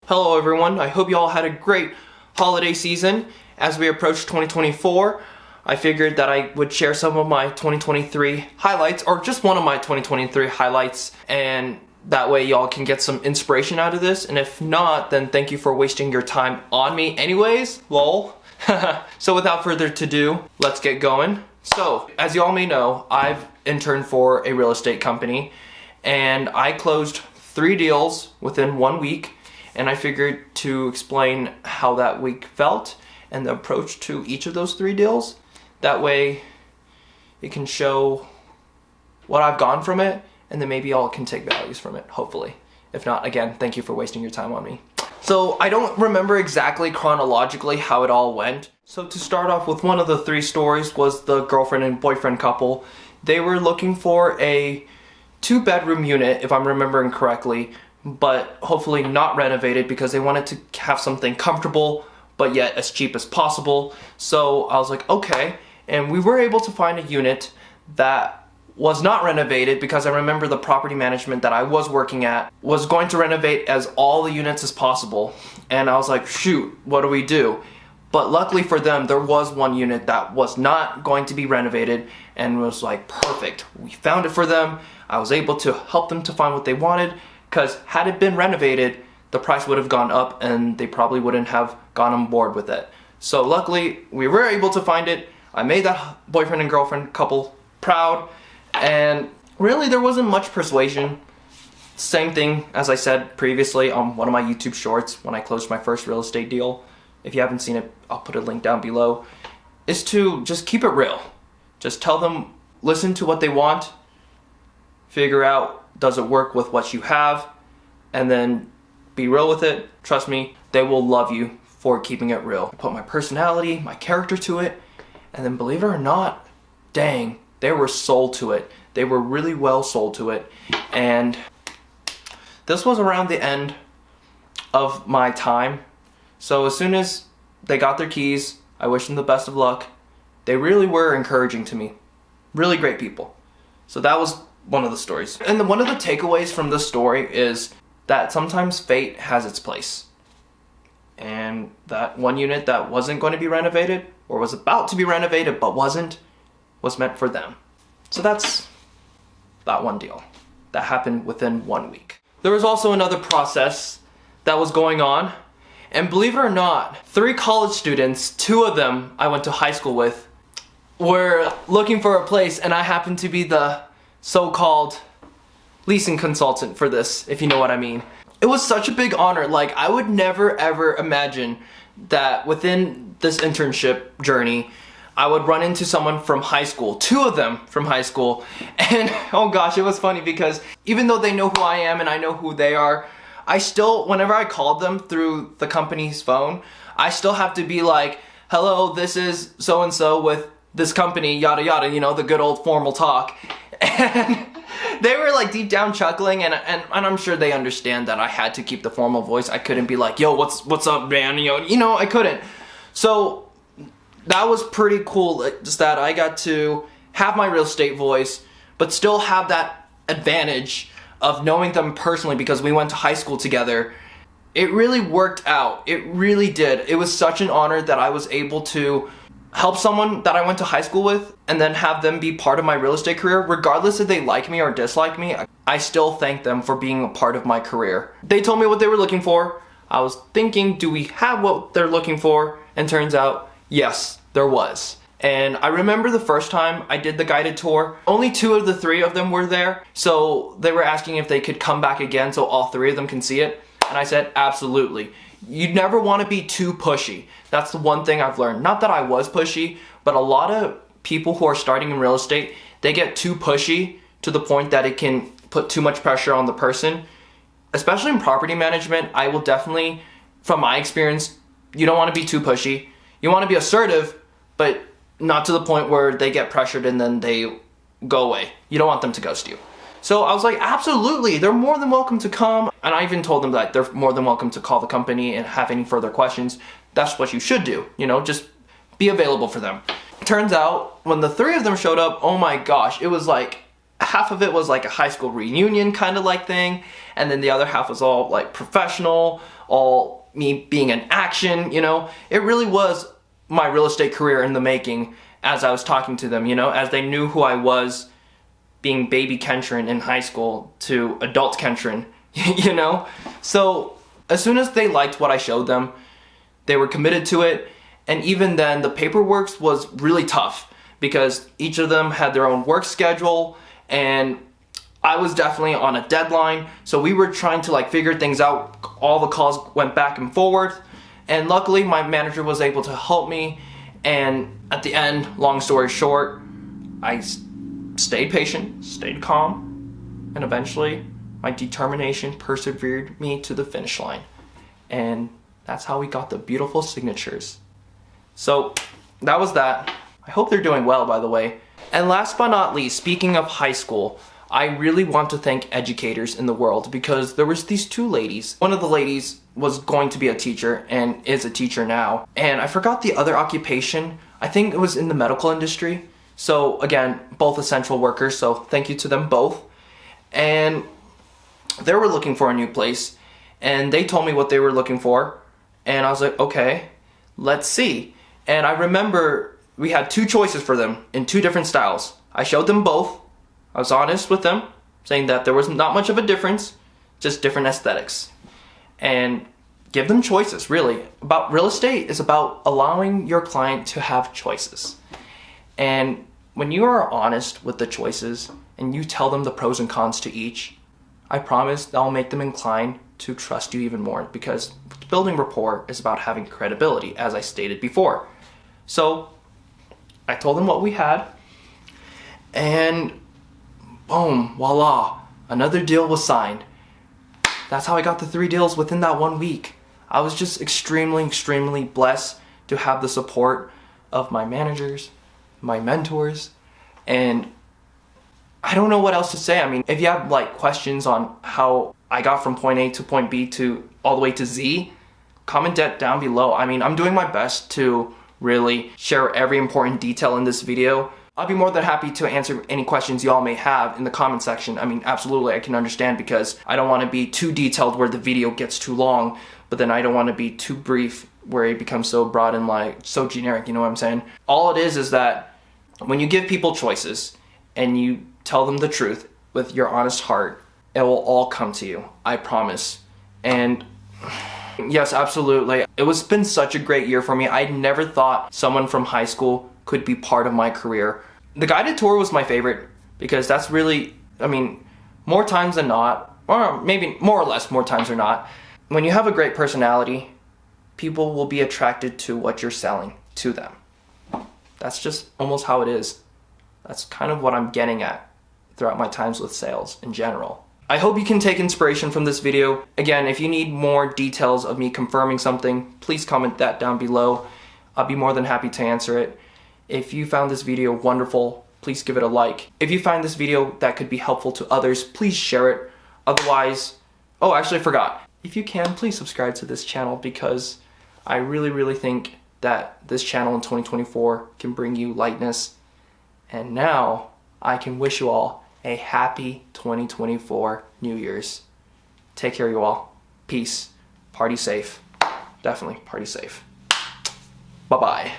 Hello everyone, I hope you all had a great holiday season. As we approach 2024, I figured that I would share some of my 2023 highlights, or just one of my 2023 highlights, and that way y'all can get some inspiration out of this, and if not, then thank you for wasting your time on me anyways, lol. So without further ado, let's get going. So, as you all may know, I've interned for a real estate company, and I closed 3 deals within 1 week, and I figured to explain how that week felt and the approach to each of those 3 deals. That way it can show what I've gone from it, and then maybe y'all can take values from it, hopefully. If not, again, thank you for wasting your time on me. So I don't remember exactly chronologically how it all went. So to start off with, one of the 3 stories was the girlfriend and boyfriend couple. They were looking for a 2-bedroom unit, if I'm remembering correctly, but hopefully not renovated because they wanted to have something comfortable but yet as cheap as possible. So I was like, okay, and we were able to find a unit that was not renovated because I remember the property management that I was working at was going to renovate as all the units as possible, and I was like, shoot, what do we do? But luckily for them, there was one unit that was not going to be renovated and was like perfect. We found it for them. I was able to help them to find what they wanted, because had it been renovated, the price would have gone up and they probably wouldn't have gone on board with it. So luckily, we were able to find it. I made that boyfriend and girlfriend couple proud, and really there wasn't much persuasion. Same thing as I said previously on one of my YouTube shorts when I closed my first real estate deal. If you haven't seen it, I'll put a link down below. Is to just keep it real. Just tell them, listen to what they want, figure out does it work with what you have, and then be real with it. Trust me, they will love you for keeping it real. I put my personality, my character to it, and then believe it or not, dang, they were sold to it. They were really well sold to it. And this was around the end of my time. So as soon as they got their keys, I wished them the best of luck. They really were encouraging to me. Really great people. So that was one of the stories. And one of the takeaways from this story is that sometimes fate has its place. And that one unit that wasn't going to be renovated, or was about to be renovated but wasn't, was meant for them. So that's that one deal. That happened within 1 week. There was also another process that was going on. And believe it or not, 3 college students, 2 of them I went to high school with, were looking for a place, and I happened to be the so-called leasing consultant for this, if you know what I mean. It was such a big honor. Like, I would never ever imagine that within this internship journey, I would run into someone from high school, 2 of them from high school, and oh gosh, it was funny because even though they know who I am and I know who they are, I still, whenever I called them through the company's phone, I still have to be like, hello, this is so-and-so with this company, yada yada, you know, the good old formal talk. And they were like deep down chuckling, and I'm sure they understand that I had to keep the formal voice. I couldn't be like, yo, what's up, man? You know, I couldn't. So that was pretty cool, just that I got to have my real estate voice, but still have that advantage of knowing them personally because we went to high school together. It really worked out. It really did. It was such an honor that I was able to help someone that I went to high school with and then have them be part of my real estate career. Regardless if they like me or dislike me, I still thank them for being a part of my career. They told me what they were looking for. I was thinking, do we have what they're looking for? And turns out, yes, there was. And I remember the first time I did the guided tour, only 2 of the 3 of them were there. So they were asking if they could come back again so all 3 of them can see it. And I said, absolutely. You never want to be too pushy. That's the one thing I've learned. Not that I was pushy, but a lot of people who are starting in real estate, they get too pushy to the point that it can put too much pressure on the person. Especially in property management, I will definitely, from my experience, you don't want to be too pushy. You want to be assertive, but not to the point where they get pressured and then they go away. You don't want them to ghost you. So I was like, absolutely, they're more than welcome to come. And I even told them that they're more than welcome to call the company and have any further questions. That's what you should do, you know, just be available for them. Turns out, when the 3 of them showed up, oh my gosh, it was like half of it was like a high school reunion kind of like thing, and then the other half was all like professional, all me being in action, you know. It really was my real estate career in the making as I was talking to them, you know, as they knew who I was, being baby Kentren in high school to adult Kentren, you know. So as soon as they liked what I showed them, they were committed to it. And even then, the paperwork was really tough because each of them had their own work schedule, and I was definitely on a deadline. So we were trying to like figure things out. All the calls went back and forth, and luckily my manager was able to help me. And at the end, long story short, I stayed patient, stayed calm, and eventually my determination persevered me to the finish line. And that's how we got the beautiful signatures. So that was that. I hope they're doing well, by the way. And last but not least, speaking of high school, I really want to thank educators in the world because there was these two ladies. One of the ladies was going to be a teacher and is a teacher now. And I forgot the other occupation. I think it was in the medical industry. So again, both essential workers, so thank you to them both. And they were looking for a new place, and they told me what they were looking for. And I was like, okay, let's see. And I remember we had two choices for them in two different styles. I showed them both. I was honest with them, saying that there was not much of a difference, just different aesthetics. And give them choices, really. About real estate is about allowing your client to have choices. And when you are honest with the choices and you tell them the pros and cons to each, I promise that'll make them inclined to trust you even more, because building rapport is about having credibility, as I stated before. So I told them what we had, and boom, voila, another deal was signed. That's how I got the 3 deals within that 1 week. I was just extremely blessed to have the support of my managers, my mentors, and I don't know what else to say. I mean, if you have like questions on how I got from point A to point B to all the way to Z, comment that down below. I mean, I'm doing my best to really share every important detail in this video. I'll be more than happy to answer any questions y'all may have in the comment section. I mean, absolutely, I can understand, because I don't want to be too detailed where the video gets too long, but then I don't want to be too brief where it becomes so broad and like so generic, you know what I'm saying? All it is that when you give people choices and you tell them the truth with your honest heart, it will all come to you, I promise. And yes, absolutely. It's been such a great year for me. I never thought someone from high school could be part of my career. The guided tour was my favorite because that's really, I mean, more times than not, or maybe more or less more times than not, when you have a great personality, people will be attracted to what you're selling to them. That's just almost how it is. That's kind of what I'm getting at throughout my times with sales in general. I hope you can take inspiration from this video. Again, if you need more details of me confirming something, please comment that down below. I'll be more than happy to answer it. If you found this video wonderful, please give it a like. If you find this video that could be helpful to others, please share it. Otherwise, oh, actually I forgot. If you can, please subscribe to this channel, because I really think that this channel in 2024 can bring you lightness. And now I can wish you all a happy 2024 New Year's. Take care, you all. Peace. Party safe. Definitely party safe. Bye-bye.